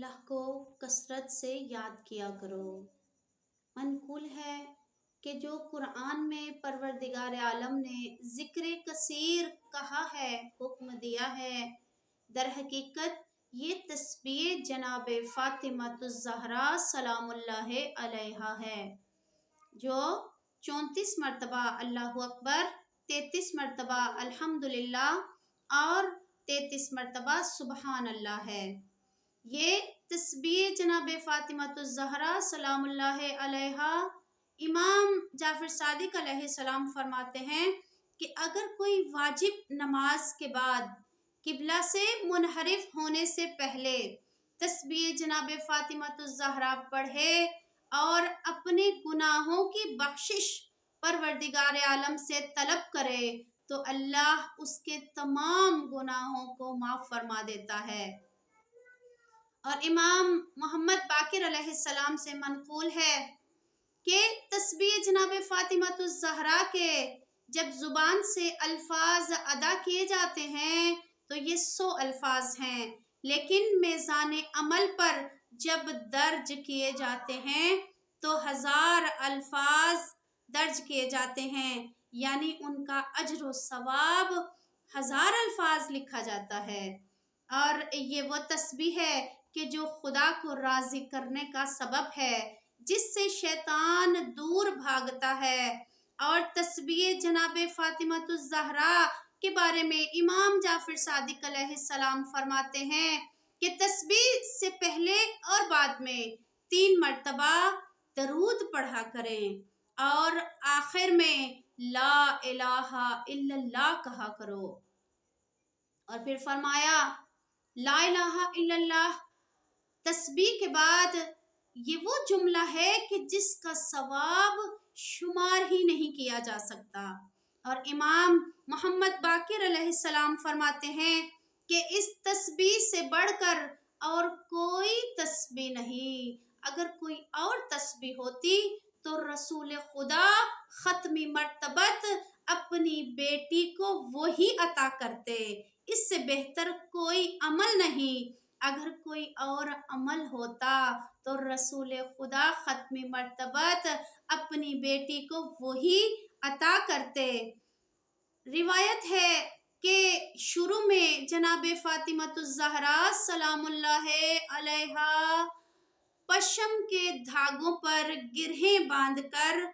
अल्लाह को कसरत से याद किया करो। मनकूल है कि जो कुरान में परवरदिगार आलम ने ज़िक्र कसीर कहा है, हुक्म दिया है, दर हकीकत ये तस्बीह जनाब फ़ातिमातुज़ ज़हरा सलामुल्लाह अलैहा है, जो 34 मरतबा अल्लाहु अकबर, 33 मरतबा अल्हम्दुलिल्लाह और 33 मरतबा सुबहान अल्लाह है। ये तस्बीह जनाब फ़ातिमातुज़ ज़हरा सलामुल्लाह अलैहा इमाम जाफ़र सादिक अलैहिस्सलाम फरमाते हैं कि अगर कोई वाजिब नमाज के बाद किबला से मुनहरिफ होने से पहले तस्बीह जनाब फ़ातिमातुज़ ज़हरा पढ़े और अपने गुनाहों की बख्शिश परवरदिगार आलम से तलब करे तो अल्लाह उसके तमाम गुनाहों को माफ़ फरमा देता है। और इमाम मोहम्मद बाकिर अलैहिस्सलाम से मनकूल है कि तस्बीह जनाब फ़ातिमातुज़ ज़हरा के जब ज़ुबान से अल्फाज अदा किए जाते हैं तो ये 100 अल्फाज हैं, लेकिन मेज़ान अमल पर जब दर्ज किए जाते हैं तो 1000 अल्फाज दर्ज किए जाते हैं, यानी उनका अज्र व सवाब 1000 अल्फाज लिखा जाता है। और ये वो तस्बीह है कि जो खुदा को राज़ी करने का सबब है, जिससे शैतान दूर भागता है। और तस्बीह जनाब फ़ातिमातुज़ ज़हरा के बारे में इमाम जाफ़र सादिक अलैहिस्सलाम फरमाते हैं कि तस्बीह से पहले और बाद में 3 मरतबा दरूद पढ़ा करें और आखिर में ला इलाहा इल्लल्लाह कहा करो। और फिर फरमाया ला इलाहा इल्लल्लाह तस्बीह के बाद ये वो जुमला है कि जिसका सवाब शुमार ही नहीं किया जा सकता। और इमाम मोहम्मद बाकिर अलैहिस्सलाम फरमाते हैं कि इस तस्बीह से बढ़कर और कोई तस्बीह नहीं। अगर कोई और तस्बीह होती तो रसूल खुदा ख़त्मी मर्तबत अपनी बेटी को वही अता करते, इससे बेहतर कोई अमल नहीं। अगर कोई और अमल होता तो रसूल खुदा ख़त्मी मर्तबत अपनी बेटी को वही अता करते। रिवायत है कि शुरू में जनाब फ़ातिमातुज़ ज़हरा सलामुल्लाह अलैहा पशम के धागों पर गिरहें बांधकर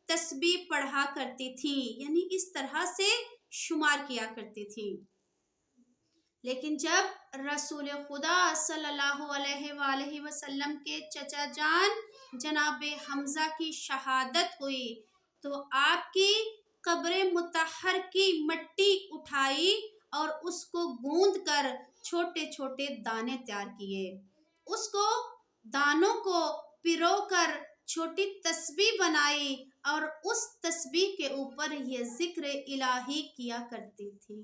तस्बीह पढ़ा करती थी, यानी इस तरह से शुमार किया करती थी। लेकिन जब रसूल खुदा सल्लल्लाहु अलैहि वसल्लम के चचा जान जनाब हमज़ा की शहादत हुई तो आपकी कब्र मुतहर की मट्टी उठाई और उसको गूंद कर छोटे छोटे दाने तैयार किए। उसको दानों को पिरो कर छोटी तस्बीह बनाई और उस तस्बीह के ऊपर ये जिक्र इलाही किया करती थी।